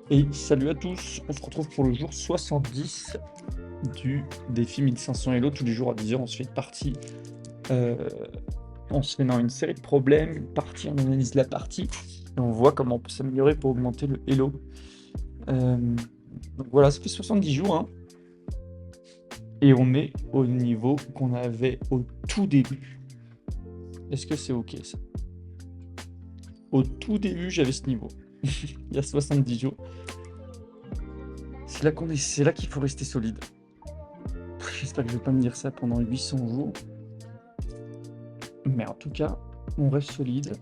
Et salut à tous, on se retrouve pour le jour 70 du défi 1500 Hello. Tous les jours à 10 h, on se fait une partie. euh, on se fait une série de problèmes, une partie, on analyse la partie et on voit comment on peut s'améliorer pour augmenter le Hello. Donc voilà, ça fait 70 jours, hein, et on est au niveau qu'on avait au tout début. Est-ce que c'est ok ça? Au tout début, j'avais ce niveau. Il y a 70 jours. C'est là qu'il faut rester solide. J'espère que je vais pas me dire ça pendant 800 jours. Mais en tout cas, on reste solide.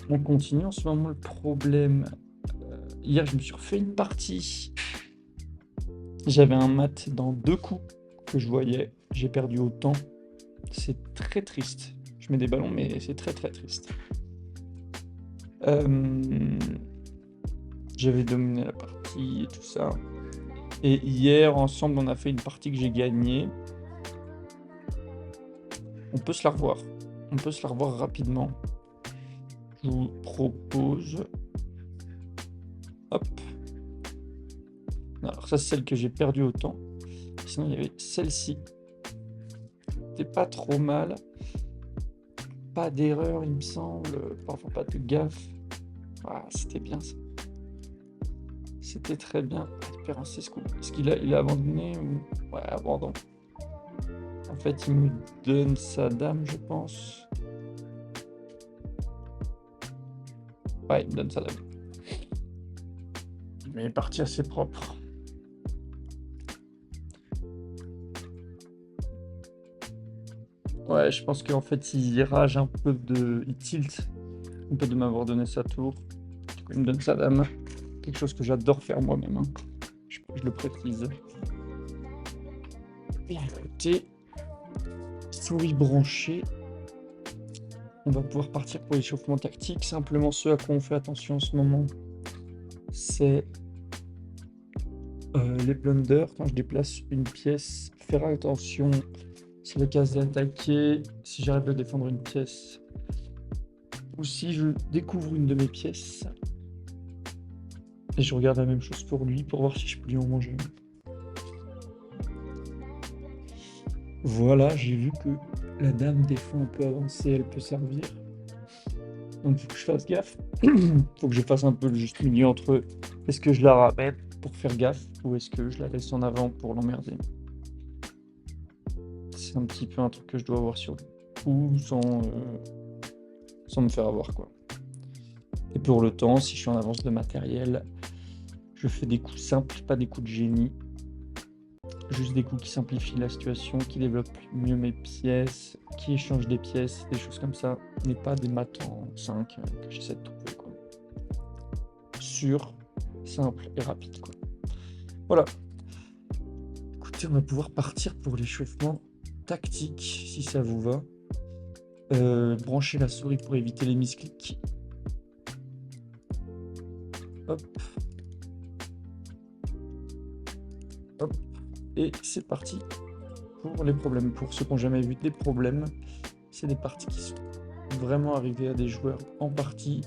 On continue. En ce moment, le problème. Hier, je me suis refait une partie. J'avais un mat dans 2 coups que je voyais. J'ai perdu autant. C'est très triste. Je mets des ballons, mais c'est très très triste. Euh, J'avais dominé la partie et tout ça. Et hier, ensemble, on a fait une partie que j'ai gagnée. On peut se la revoir. On peut se la revoir rapidement. Je vous propose. Hop. Alors ça, c'est celle que j'ai perdue autant. Sinon, il y avait celle-ci. C'était pas trop mal. Pas d'erreur, il me semble. Enfin, pas de gaffe. Ah, c'était bien ça. C'était très bien. Est-ce qu'il a abandonné ou... Ouais, abandon. En fait, il me donne sa dame, je pense. Ouais, il me donne sa dame. Mais il est parti assez propre. Ouais, je pense qu'en fait, il rage un peu de... Il tilt un peu de m'avoir donné sa tour. Du coup, il me donne sa dame. Quelque chose que j'adore faire moi-même, hein. Je le précise. Bien écoutez, souris branchée. On va pouvoir partir pour l'échauffement tactique. Simplement, ce à quoi on fait attention en ce moment, c'est les blunders. Quand je déplace une pièce, faire attention si la case est attaquée, si j'arrive à défendre une pièce, ou si je découvre une de mes pièces. Et je regarde la même chose pour lui, pour voir si je peux lui en manger une. Voilà, j'ai vu que la dame défend un peu avancée, elle peut servir. Donc il faut que je fasse gaffe. Faut que je fasse un peu le juste milieu entre est-ce que je la ramène pour faire gaffe ou est-ce que je la laisse en avant pour l'emmerder. C'est un petit peu un truc que je dois avoir sur le coup sans me faire avoir, quoi. Et pour le temps, si je suis en avance de matériel, je fais des coups simples, pas des coups de génie. Juste des coups qui simplifient la situation, qui développent mieux mes pièces, qui échangent des pièces, des choses comme ça, mais pas des maths en 5 que j'essaie de trouver, quoi. Sûr, simple et rapide, quoi. Voilà. Écoutez, on va pouvoir partir pour l'échauffement tactique, si ça vous va. Brancher la souris pour éviter les misclics. Hop, hop. Et c'est parti pour les problèmes. Pour ceux qui n'ont jamais vu des problèmes, c'est des parties qui sont vraiment arrivées à des joueurs en partie.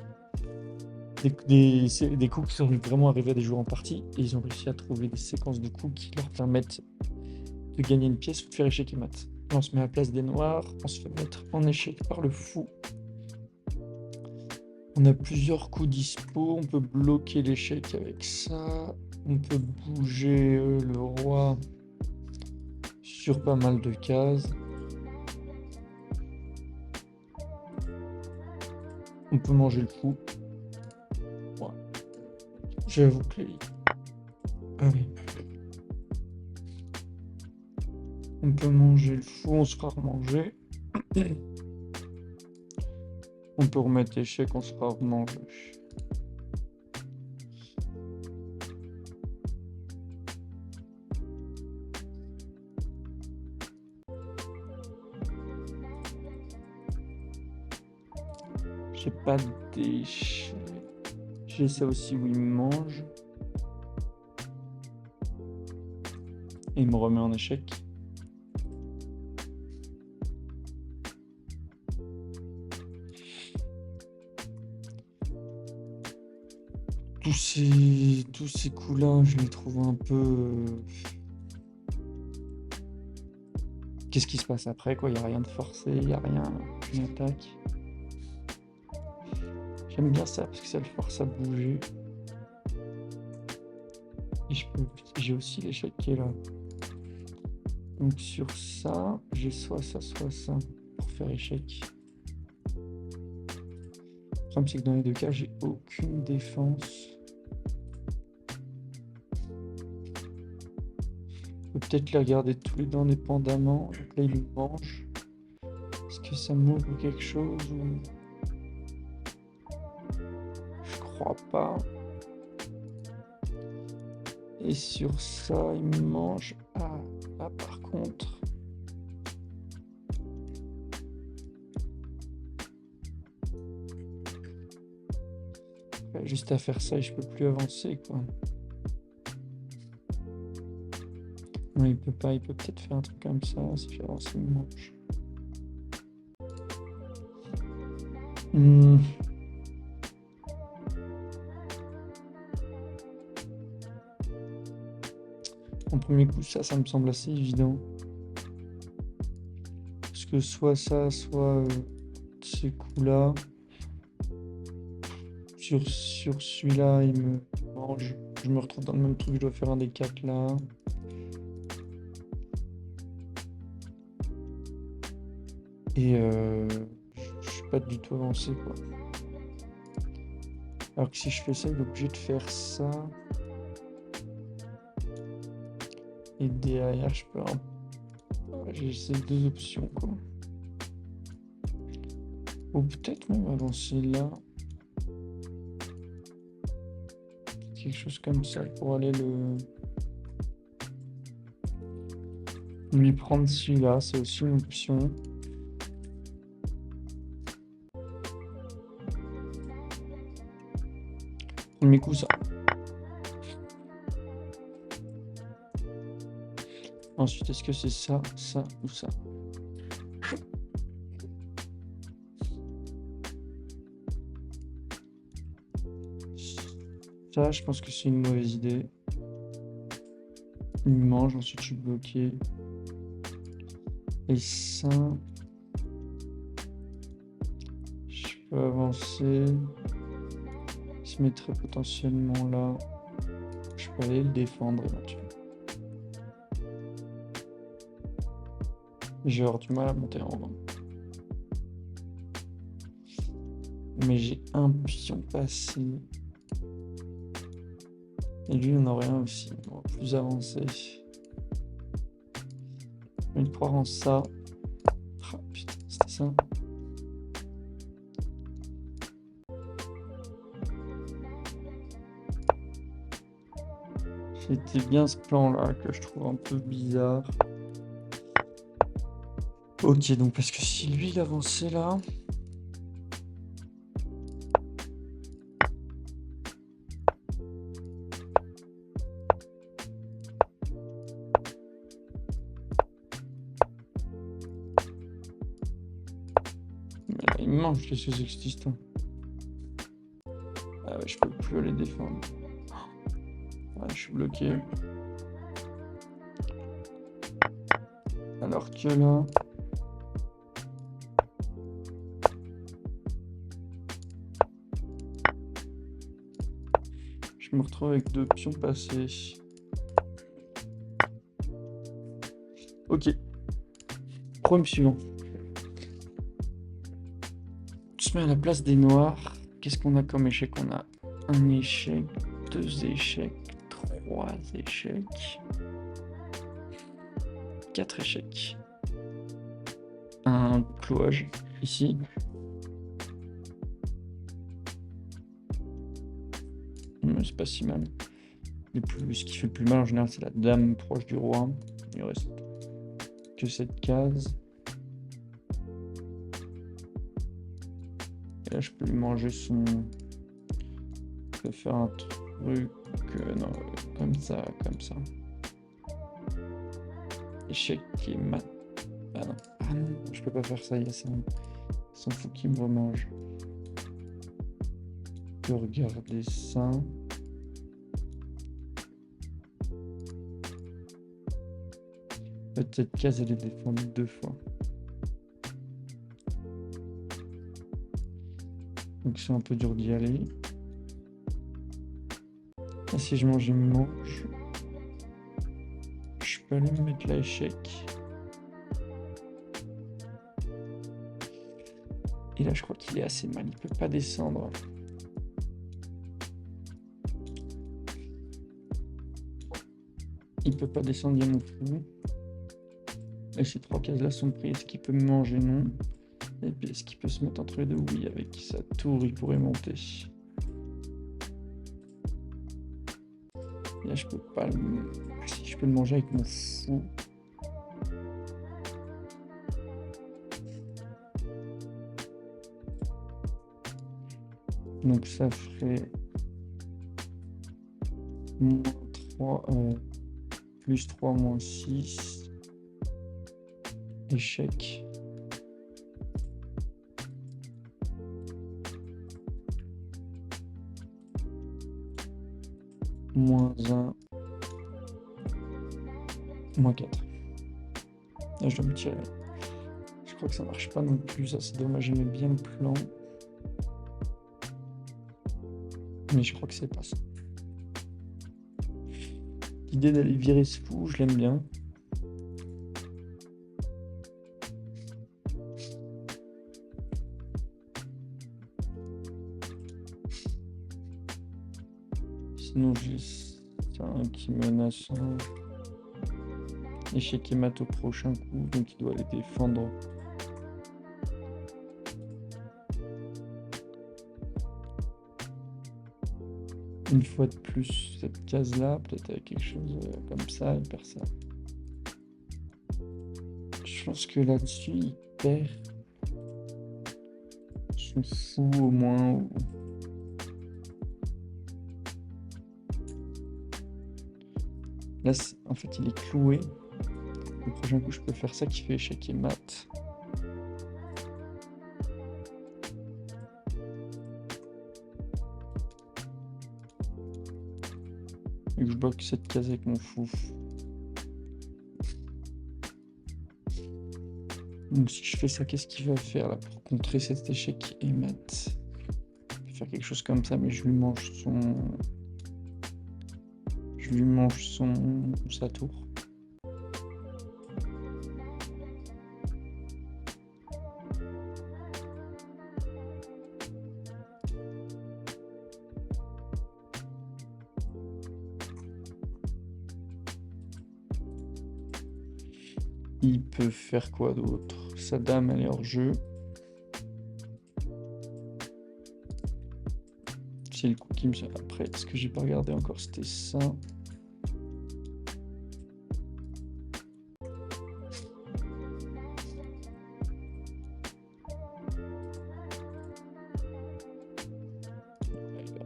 Des coups qui sont vraiment arrivés à des joueurs en partie et ils ont réussi à trouver des séquences de coups qui leur permettent de gagner une pièce ou de faire échec et mat. Là, on se met à la place des noirs, on se fait mettre en échec par le fou. On a plusieurs coups dispo, on peut bloquer l'échec avec ça, on peut bouger le roi sur pas mal de cases. On peut manger le fou. Ouais. J'avoue que allez. On peut manger le fou, on se fera remanger. On peut remettre échec, on se fera remanger. J'ai pas d'échec. J'ai ça aussi où il me mange. Et il me remet en échec. tous ces coups-là, je les trouve un peu. Qu'est-ce qui se passe après, quoi? Il n'y a rien de forcé, il n'y a rien. Une attaque. J'aime bien ça parce que ça le force à bouger. Et j'ai aussi l'échec qui est là. Donc sur ça, j'ai soit ça pour faire échec. Le problème, c'est que dans les deux cas, j'ai aucune défense. Je peux peut-être les regarder tous les deux indépendamment. Donc là, il me mange. Est-ce que ça m'ouvre quelque chose ou... Je crois pas. Et sur ça, il me mange. Ah, là par contre. Juste à faire ça et je peux plus avancer, quoi. Non, il peut pas, il peut peut-être faire un truc comme ça. Si j'avance, il me mange. En premier coup, ça me semble assez évident. Parce que soit ça, soit ces coups-là. Sur celui-là, il me mange. Je me retrouve dans le même truc, je dois faire un des 4 là. Et je suis pas du tout avancé, quoi. Alors que si je fais ça, il est obligé de faire ça. Et derrière, je peux... J'ai ces deux options, quoi. Ou peut-être même avancer là. Quelque chose comme ça pour aller lui prendre celui-là, c'est aussi une option. Premier coup, ça. Ensuite, est-ce que c'est ça, ça ou ça? Ça, je pense que c'est une mauvaise idée. Il mange, ensuite je suis bloqué. Et ça... Je peux avancer. Il se mettrait potentiellement là. Je peux aller le défendre éventuellement. J'ai avoir du mal à monter en haut. Mais j'ai un pion passé. Et lui, on en aurait un aussi. On va plus avancer. Je vais croire en ça. Ah, putain, c'était ça. C'était bien ce plan-là que je trouve un peu bizarre. Ok, donc parce que si lui, il avançait là... Il mange les choses existants. Ah ouais, je peux plus les défendre. Ouais, je suis bloqué. Alors que là... Je me retrouve avec 2 pions passés. Ok. Problème suivant. On se met à la place des noirs. Qu'est-ce qu'on a comme échec? On a un échec, 2 échecs, 3 échecs, 4 échecs. Un clouage ici. C'est pas si mal. Ce qui fait le plus mal en général, c'est la dame proche du roi. Il reste que cette case. Et là, je peux lui manger son... Je peux faire un truc... non, comme ça, comme ça. Échec qui est mat. Ah non. Ah non, je peux pas faire ça, il y a ça. S'en fout qu'il me remange. Je peux regarder ça. fait, cette case, elle est défendue 2 fois. Donc c'est un peu dur d'y aller. Et si je mange, il me mange. Je peux aller me mettre là échec. Et là, je crois qu'il est assez mal. Il peut pas descendre. Il peut pas descendre, il y a mon fou. Et ces 3 cases-là sont prises. Est-ce qu'il peut me manger? Non. Et puis, est-ce qu'il peut se mettre entre les deux? Oui, avec sa tour, il pourrait monter. Là, je peux pas le... Si je peux le manger avec mon fou. Donc, ça ferait... moins 3... plus 3, moins 6. Échec. Moins 1. Moins 4. Là, je dois me tirer. Je crois que ça marche pas non plus. Ça, c'est dommage. J'aimais bien le plan. Mais je crois que c'est pas ça. L'idée d'aller virer ce fou, je l'aime bien. Sinon, j'ai ça qui menace un échec et mat au prochain coup, donc il doit aller défendre. Une fois de plus, cette case-là, peut-être avec quelque chose comme ça, il perd ça. Je pense que là-dessus, il perd son fou au moins. Ou... Là, en fait, il est cloué. Le prochain coup, je peux faire ça qui fait échec et mat. Et que je bloque cette case avec mon fou. Donc si je fais ça, qu'est-ce qu'il va faire là pour contrer cet échec et mat? Il va faire quelque chose comme ça, mais je lui mange son... Je lui mange sa tour. Il peut faire quoi d'autre? Sa dame, elle est hors jeu. C'est le coup qui me... Après, ce que j'ai pas regardé encore, c'était ça.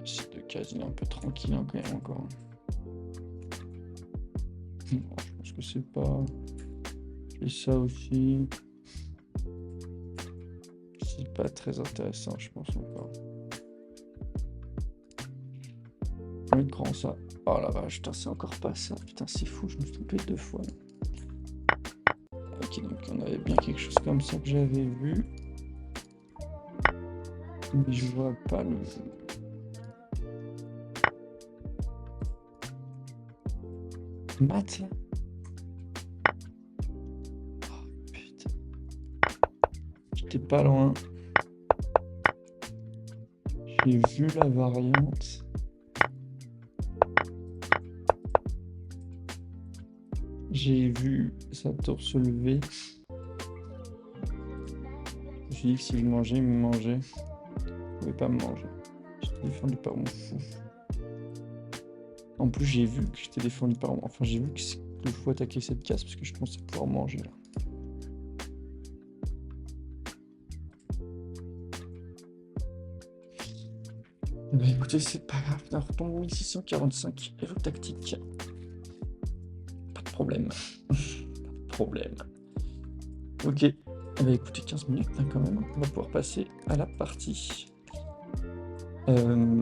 Ces 2 cases, il est un peu tranquille hein, quand même encore. Bon, je pense que c'est pas... Et ça aussi, c'est pas très intéressant, je pense encore. On va mettre grand ça. Oh la vache, putain, c'est encore pas ça. Putain, c'est fou, je me suis trompé 2 fois. Ok, donc on avait bien quelque chose comme ça que j'avais vu. Mais je vois pas le... Mat là. J'étais pas loin. J'ai vu la variante. J'ai vu sa tour se lever. Je me suis dit que si je mangeais, il me mangeait. Il pouvait pas me manger. J'étais défendu par mon fou. En plus, j'ai vu que j'étais défendu par moi. Enfin, j'ai vu que le fou attaquait cette case parce que je pensais pouvoir manger là. Bah écoutez, c'est pas grave, on retombe 1645, héros tactique. Pas de problème. Pas de problème. Ok, bah écoutez, 15 minutes hein, quand même, on va pouvoir passer à la partie.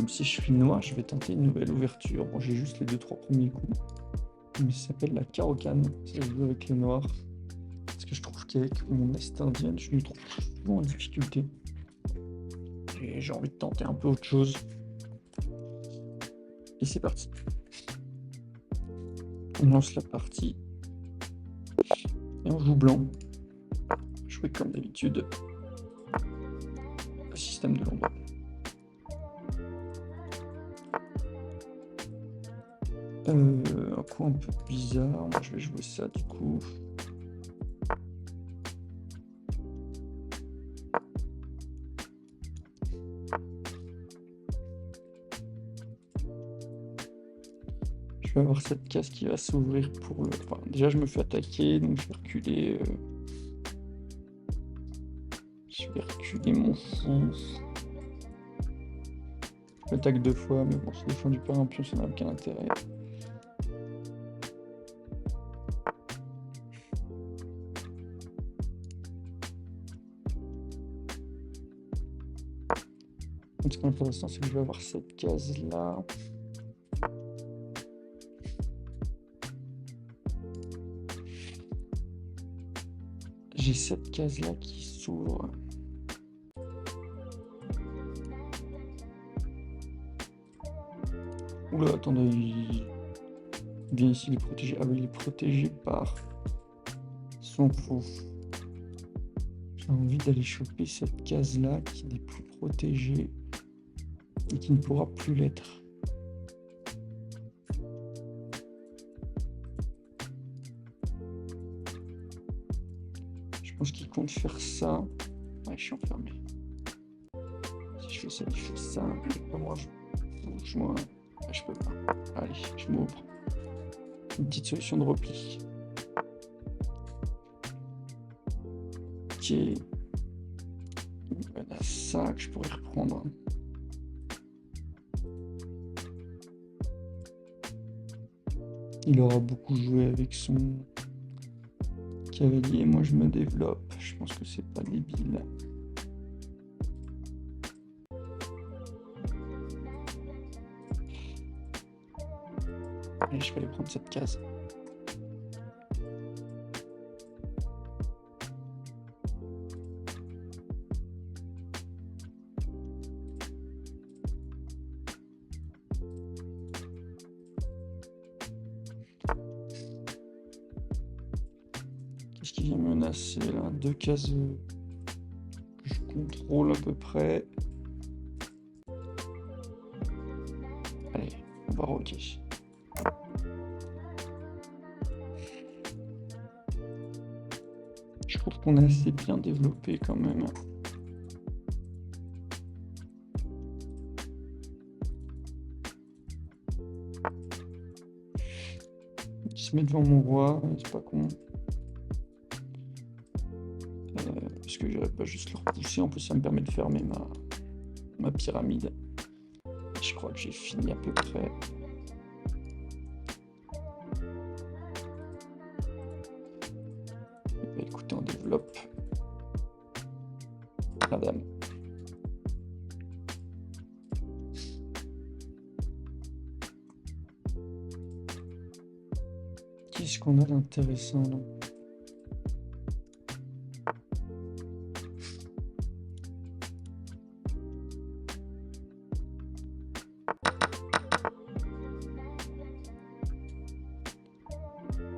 Si je suis noir, je vais tenter une nouvelle ouverture. Bon, j'ai juste les 2-3 premiers coups. Mais ça s'appelle la Caro-Kann. Ça joue avec les noirs. Parce que je trouve qu'avec mon est indienne, je me trouve souvent en difficulté. Et j'ai envie de tenter un peu autre chose. Et c'est parti. On lance la partie. Et on joue blanc. Jouer comme d'habitude. Le système de l'ombre. Un coup un peu bizarre. Moi, je vais jouer ça du coup. Je vais avoir cette case qui va s'ouvrir pour le... Enfin, déjà, je me fais attaquer, donc je vais reculer... Je vais reculer mon fou. Je m'attaque 2 fois, mais bon, si je défends du père un pion, ça n'a aucun intérêt. Donc, ce qui est intéressant, c'est que je vais avoir cette case-là. J'ai cette case-là qui s'ouvre. Oula, attendez, il vient ici, il est protégé. Ah oui, il est protégé par son fou. J'ai envie d'aller choper cette case-là qui n'est plus protégée et qui ne pourra plus l'être. Je pense qu'il compte faire ça. Ouais, je suis enfermé. Si je fais ça, il fait ça. Moi, moi, je peux pas. Allez, je m'ouvre. Une petite solution de repli. Ok. Il y a ça que je pourrais reprendre. Il aura beaucoup joué avec son cavalier. Moi, je me développe. Je pense que c'est pas débile. Allez, je vais aller prendre cette case. Qu'est-ce qui vient menacer là? 2 cases que je contrôle à peu près. Allez, on va roquer. Je trouve qu'on est assez bien développé quand même. Il se met devant mon roi, c'est pas con. Parce que j'irais pas juste le repousser, en plus ça me permet de fermer ma pyramide. Je crois que j'ai fini à peu près. Écoutez, on développe la dame. Qu'est-ce qu'on a d'intéressant là?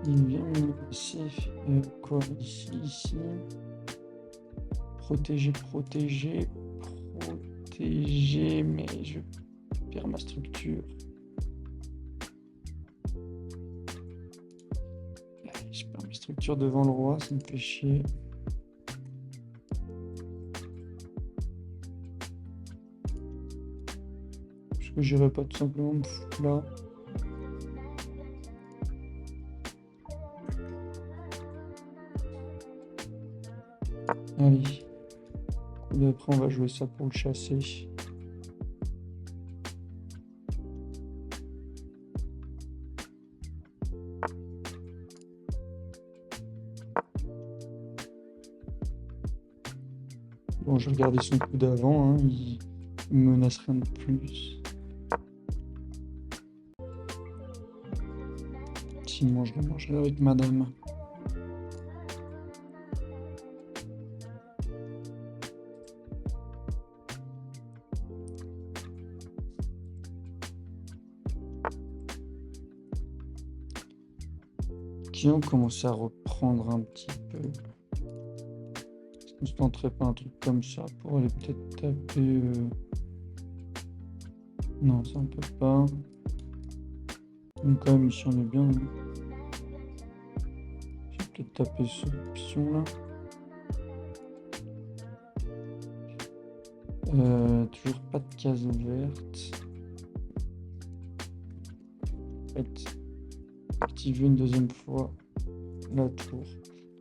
Il vient me menacer quoi ici. Protéger, mais je perds ma structure. Je perds mes structures devant le roi, ça me fait chier. Est-ce que j'irais pas tout simplement me foutre là? Allez. Et après on va jouer ça pour le chasser. Bon, je regardais son coup d'avant, hein, il menace rien de plus. Effectivement, je le mangerai avec madame. Qui ont commencé à reprendre un petit peu. Est-ce qu'on se tenterait pas un truc comme ça pour aller peut-être taper... Non, ça on peut pas. Mais quand même, ici on est bien. Je vais peut-être taper cette option là. Toujours pas de case ouverte. En fait, activer une deuxième fois la tour.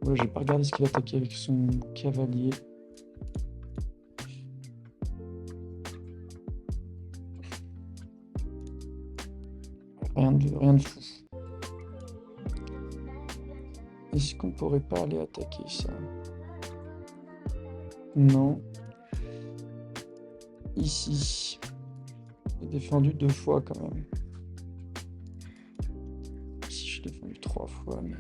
Ouais, j'ai pas regardé ce qu'il attaquait avec son cavalier. Rien de fou. Est-ce qu'on pourrait pas aller attaquer ça? Non. Ici. J'ai défendu 2 fois quand même. Ici, j'ai défendu 3 fois, mais...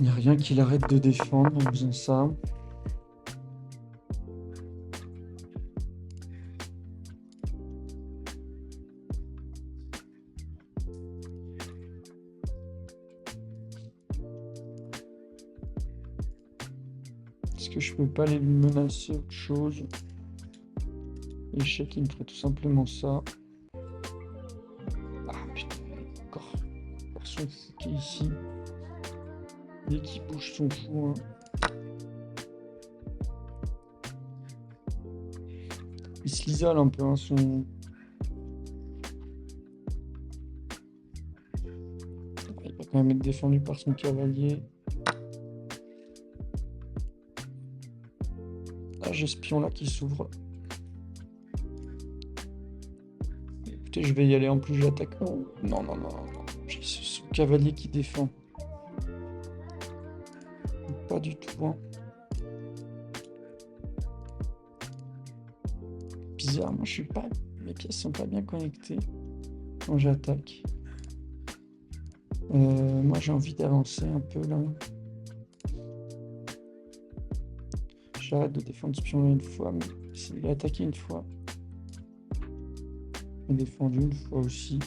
Il n'y a rien qui l'arrête de défendre en faisant ça. Est-ce que je peux pas aller lui menacer autre chose? Échec, il me ferait tout simplement ça. Ah putain, encore son fou qui est ici. Dès qu'il bouge son fou, hein. Il se l'isole un peu, hein, son... Il va quand même être défendu par son cavalier. Ah, j'ai ce pion là qui s'ouvre. Écoutez, je vais y aller, en plus j'attaque. Oh, non, non, non, non. J'ai son cavalier qui défend. Pas du tout, hein. Bizarre, moi je suis pas... Mes pièces sont pas bien connectées quand j'attaque. Moi j'ai envie d'avancer un peu là. J'arrête de défendre ce pion là une fois, mais s'il a attaqué une fois. J'ai défendu une fois aussi.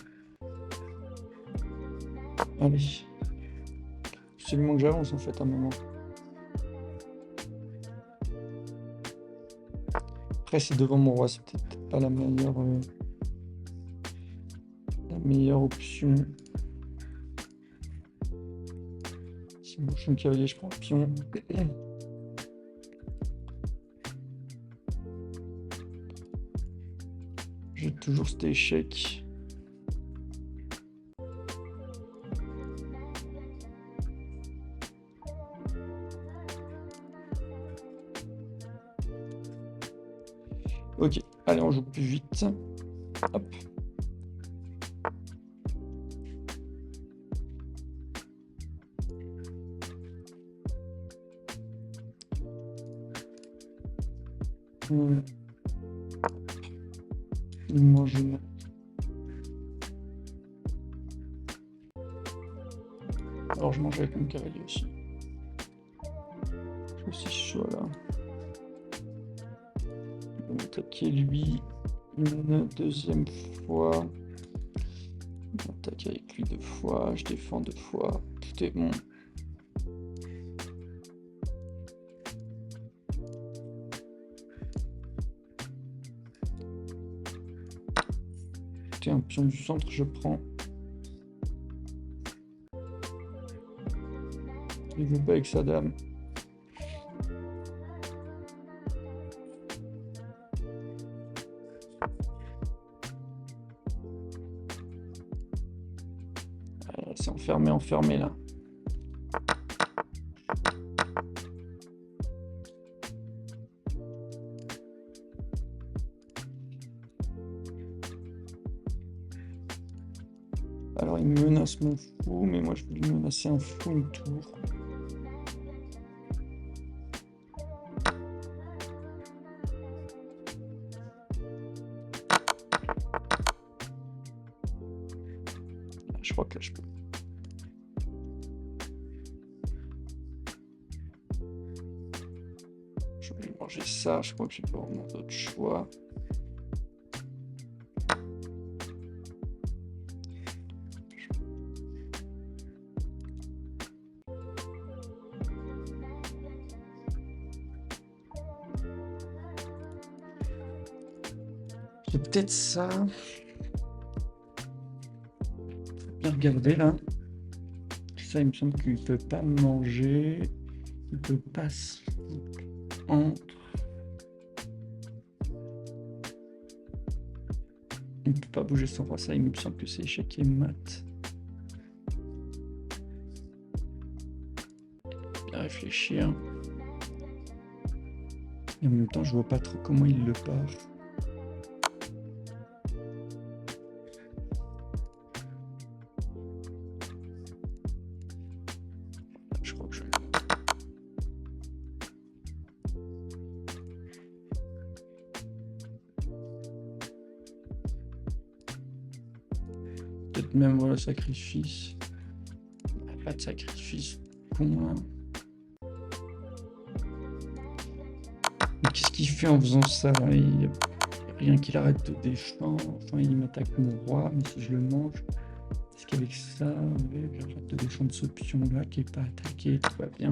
Allez. Absolument que j'avance en fait à un moment. Après c'est devant mon roi, c'est peut-être pas la meilleure option. Si je bouge mon cavalier, je prends le pion. J'ai toujours cet échec. Ok, allez, on joue plus vite. Hop. Il mange une. Alors je mange avec mon cavalier aussi. Je suis aussi chaud là. On va attaquer lui une deuxième fois. On attaque avec lui 2 fois. Je défends 2 fois. Tout est bon. Un pion du centre, je prends. Il veut pas avec sa dame. C'est enfermé là. Alors il menace mon fou, mais moi je vais lui menacer un fou une tour. Je crois que là je peux. Je vais manger ça, je crois que j'ai pas vraiment d'autre choix. J'ai peut-être ça. Faut bien regarder là. Ça, il me semble qu'il peut pas manger. Il peut pas se entre. Il peut pas bouger son roi. Ça, il me semble que c'est échec et mat. Bien réfléchir. Et en même temps, je vois pas trop comment il le part. Je crois que je... Peut-être même, voilà, sacrifice. Pas de sacrifice. Con, là. Qu'est-ce qu'il fait en faisant ça? Il n'y a rien qui l'arrête de défendre. Enfin, il m'attaque mon roi, mais si je le mange, est-ce qu'avec ça, j'arrête de défendre ce pion-là qui n'est pas attaqué, tout va bien.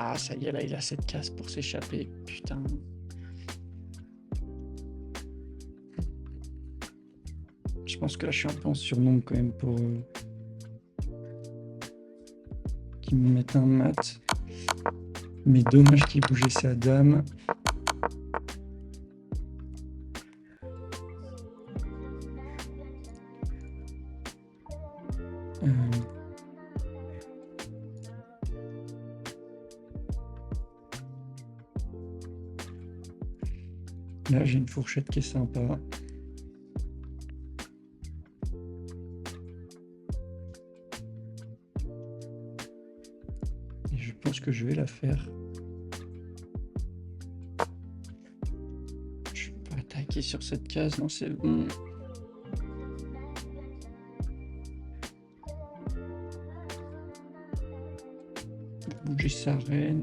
Ah, ça y est, là, il a cette case pour s'échapper. Putain. Je pense que là, je suis un peu en surnombre quand même pour qu'il me mette un mat. Mais dommage qu'il bougeait sa dame. Là, j'ai une fourchette qui est sympa. Et je pense que je vais la faire. Je vais pas attaquer sur cette case, non, c'est bon. Bouger sa reine.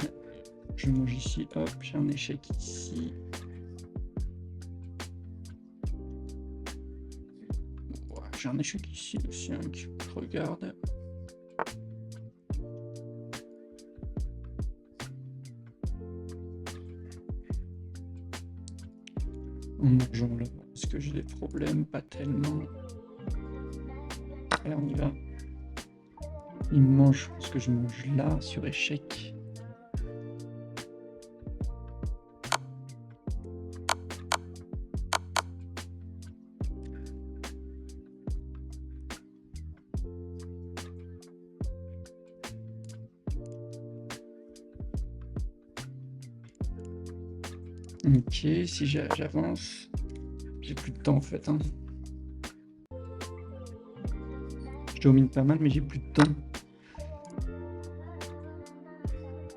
Je mange ici, hop, j'ai un échec ici. J'ai un échec ici aussi, hein, qui regarde. En mangeant là, est-ce que j'ai des problèmes? Pas tellement. Allez, on y va. Il mange parce que je mange là sur échec. Ok, si j'avance, j'ai plus de temps en fait. Hein. Je domine pas mal, mais j'ai plus de temps.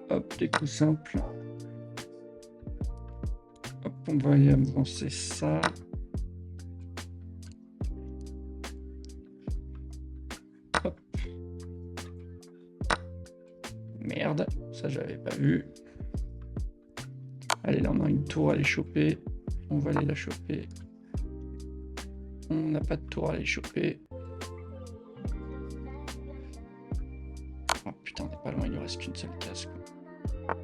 Hop, des coups simples. Hop, on va aller avancer ça. Hop. Merde, ça j'avais pas vu. Allez, là on a une tour à aller choper. On va aller la choper. On n'a pas de tour à aller choper. Oh putain, on n'est pas loin, il ne reste qu'une seule case. Quoi.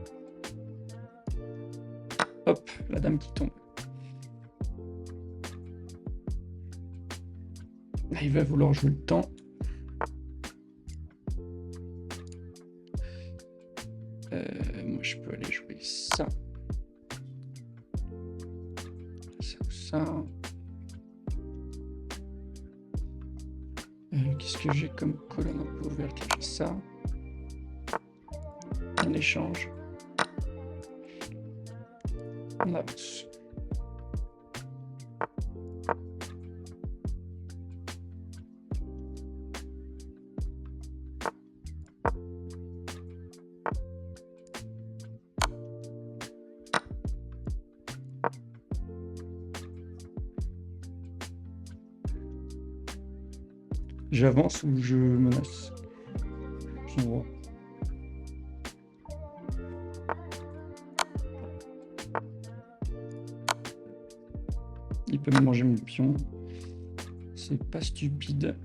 Hop, la dame qui tombe. Là, il va vouloir jouer le temps. Moi, je peux aller jouer ça. Ça. Qu'est-ce que j'ai comme colonne un peu ouverte? J'ai ça. On échange. On avance. J'avance ou je menace? On voit. Il peut me manger mon pion. C'est pas stupide.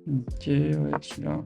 Ok, ouais, celui-là.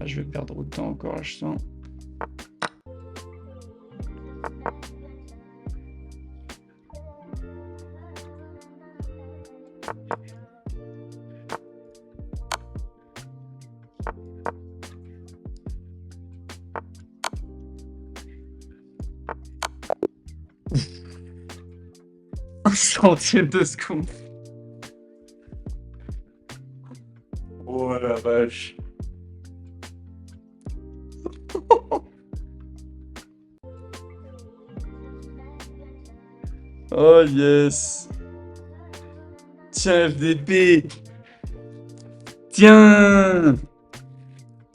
Ah, je vais perdre autant encore, je sens. Un centième de seconde. Oh la vache. Oh yes. Tiens, FDP. Tiens.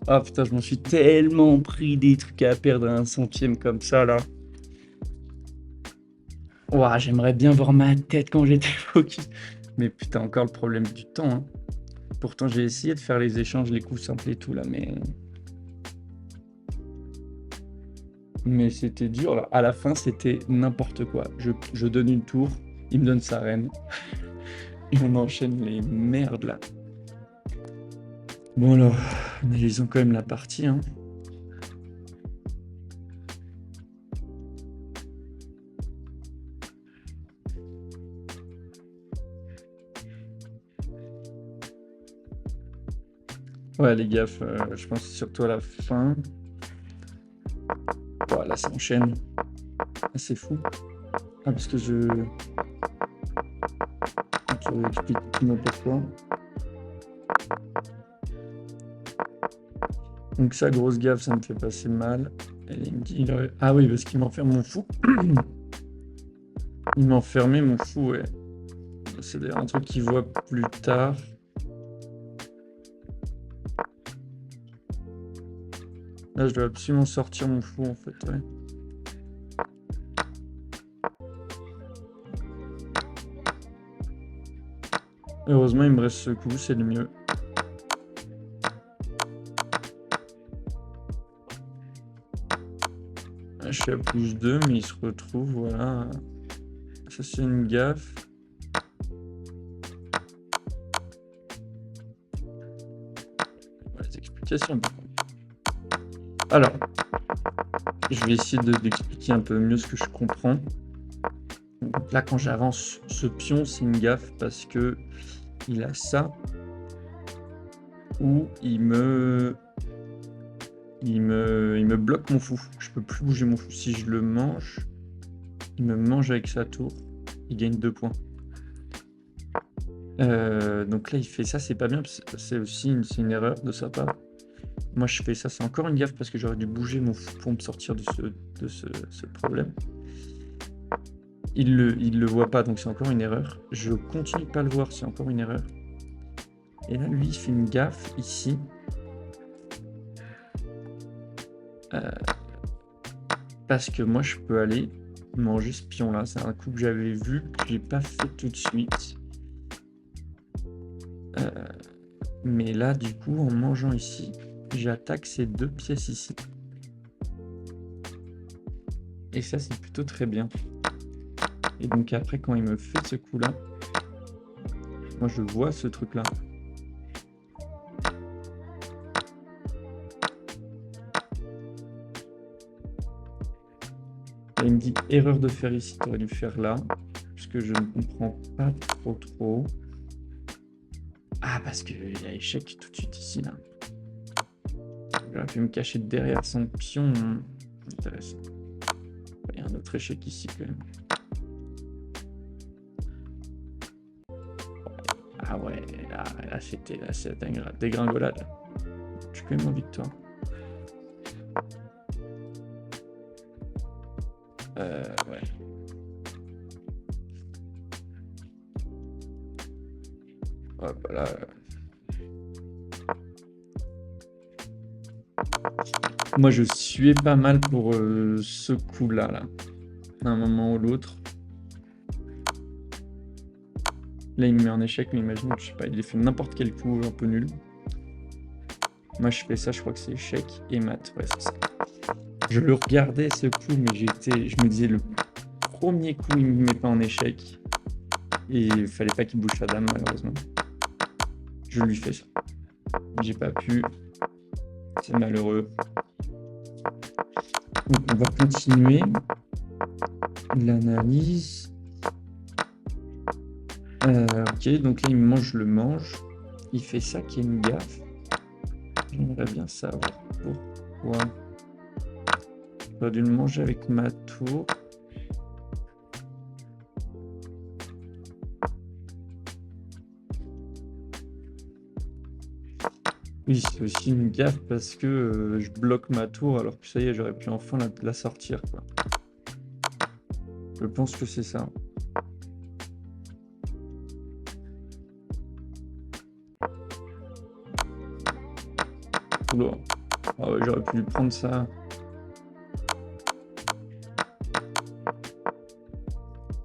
Ah putain, je m'en suis tellement pris des trucs à perdre à un centième comme ça là. Ouah, j'aimerais bien voir ma tête quand j'étais focus. Mais putain, encore le problème du temps. Hein. Pourtant, j'ai essayé de faire les échanges, les coups simples et tout là, mais c'était dur là. À la fin, c'était n'importe quoi. Je donne une tour, il me donne sa reine. Et on enchaîne les merdes là. Bon alors, analysons quand même la partie. Hein. Ouais, les gaffes, je pense surtout à la fin. Voilà, ça enchaîne. Ah, c'est fou. Ah, parce que je explique n'importe quoi. Donc ça, grosse gaffe, ça me fait passer mal. Et il me dit, ah oui, parce qu'il m'enferme mon fou. Il m'a enfermé mon fou, ouais. C'est d'ailleurs un truc qu'il voit plus tard. Là, je dois absolument sortir mon fou, en fait, ouais. Heureusement, il me reste ce coup, c'est le mieux. Je suis à plus 2, mais il se retrouve, voilà. Ça, c'est une gaffe. Les explications. Alors, je vais essayer d'expliquer un peu mieux ce que je comprends. Donc là, quand j'avance ce pion, c'est une gaffe parce que il a ça ou il me bloque mon fou. Je peux plus bouger mon fou. Si je le mange, il me mange avec sa tour. Il gagne 2 points. Donc là, il fait ça, c'est pas bien. C'est aussi une erreur de sa part. Moi, je fais ça, c'est encore une gaffe parce que j'aurais dû bouger mon fou pour me sortir de ce problème. Il le voit pas, donc c'est encore une erreur. Je continue de pas le voir, c'est encore une erreur. Et là, lui, il fait une gaffe ici. Parce que moi, je peux aller manger ce pion-là. C'est un coup que j'avais vu, que j'ai pas fait tout de suite. Mais là, du coup, en mangeant ici, j'attaque ces 2 pièces ici. Et ça, c'est plutôt très bien. Et donc après, quand il me fait ce coup-là, moi, je vois ce truc-là. Là, il me dit erreur de faire ici, tu aurais dû faire là. Parce que je ne comprends pas trop. Ah, parce qu'il y a échec tout de suite ici, là. J'aurais pu me cacher derrière son pion. Intéressant. Il y a un autre échec ici, quand même. Ah ouais, là c'était la dégringolade. Je suis quand même en victoire. Ouais. Hop là. Moi je suais pas mal pour ce coup-là, là. À un moment ou l'autre. Là il me met en échec, mais imagine, je sais pas, il a fait n'importe quel coup un peu nul. Moi je fais ça, je crois que c'est échec et mat. Ouais, c'est ça. Je le regardais ce coup, mais je me disais le premier coup il me met pas en échec. Et il fallait pas qu'il bouge sa dame, malheureusement. Je lui fais ça. J'ai pas pu. C'est malheureux. Donc on va continuer l'analyse. Ok, donc là il me mange, je le mange. Il fait ça qui est une gaffe. J'aimerais bien savoir pourquoi. J'aurais dû le manger avec ma tour. Oui, c'est aussi une gaffe parce que je bloque ma tour alors que ça y est, j'aurais pu enfin la sortir, quoi. Je pense que c'est ça. Oula. Ah ouais, j'aurais pu prendre ça.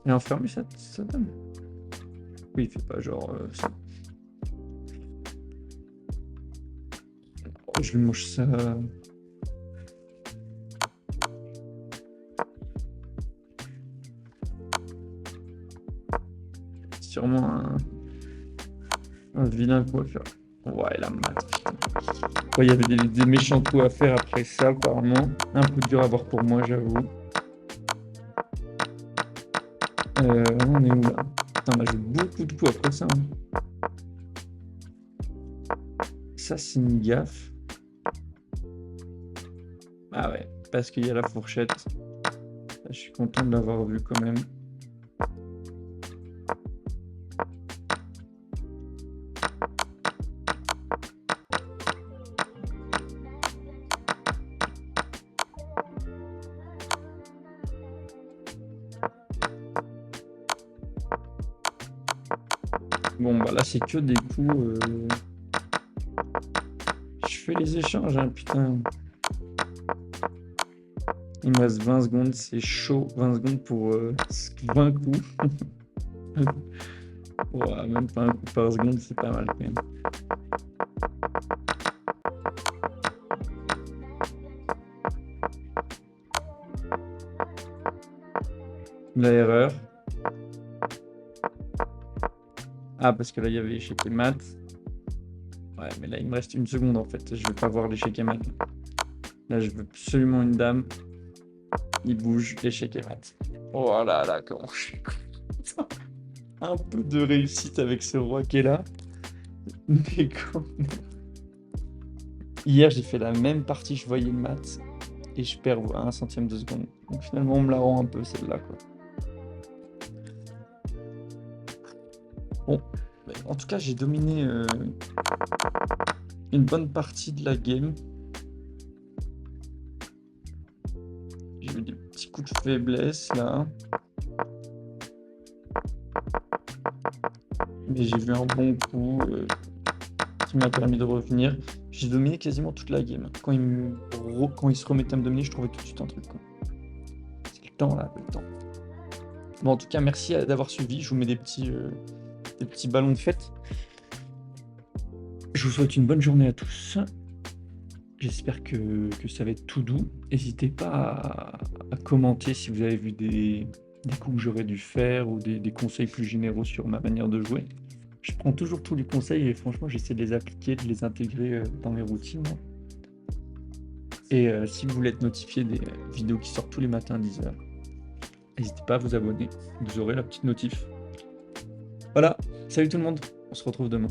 Et enfermer ça dame. Oui, il fait pas genre ça. Oh, je lui mange ça. Sûrement un vilain coup à faire. Ouais, la mat. Ouais, il y avait des méchants coups à faire après ça, apparemment. Un peu dur à voir pour moi, j'avoue. On est où là? Putain, on a joué beaucoup de coups après ça. Hein. Ça, c'est une gaffe. Ah ouais, parce qu'il y a la fourchette. Je suis content de l'avoir vu quand même. Bon, bah là, c'est que des coups. Je fais les échanges, hein, putain. Il me reste 20 secondes, c'est chaud. 20 secondes pour 20 coups. Ouais, même pas un coup par seconde, c'est pas mal quand même. La erreur. Ah, parce que là, il y avait échec et mat. Ouais, mais là, il me reste 1 seconde en fait. Je vais pas voir l'échec et mat. Là, je veux absolument une dame. Il bouge, l'échec et mat. Oh là là, comment je suis content. Un peu de réussite avec ce roi qui est là. Mais quand même. Hier, j'ai fait la même partie, je voyais le mat. Et je perds à 1 centième de seconde. Donc finalement, on me la rend un peu celle-là, quoi. Bon, en tout cas, j'ai dominé une bonne partie de la game. J'ai eu des petits coups de faiblesse là. Mais j'ai vu un bon coup qui m'a permis de revenir. J'ai dominé quasiment toute la game. Quand il se remettait à me dominer, je trouvais tout de suite un truc, quoi. C'est le temps là, le temps. Bon, en tout cas, merci d'avoir suivi. Je vous mets des petits ballons de fête. Je vous souhaite une bonne journée à tous. J'espère que ça va être tout doux. N'hésitez pas à commenter si vous avez vu des coups que j'aurais dû faire ou des conseils plus généraux sur ma manière de jouer. Je prends toujours tous les conseils et franchement, j'essaie de les appliquer, de les intégrer dans mes routines. Et si vous voulez être notifié des vidéos qui sortent tous les matins à 10h, n'hésitez pas à vous abonner. Vous aurez la petite notif. Voilà, salut tout le monde, on se retrouve demain.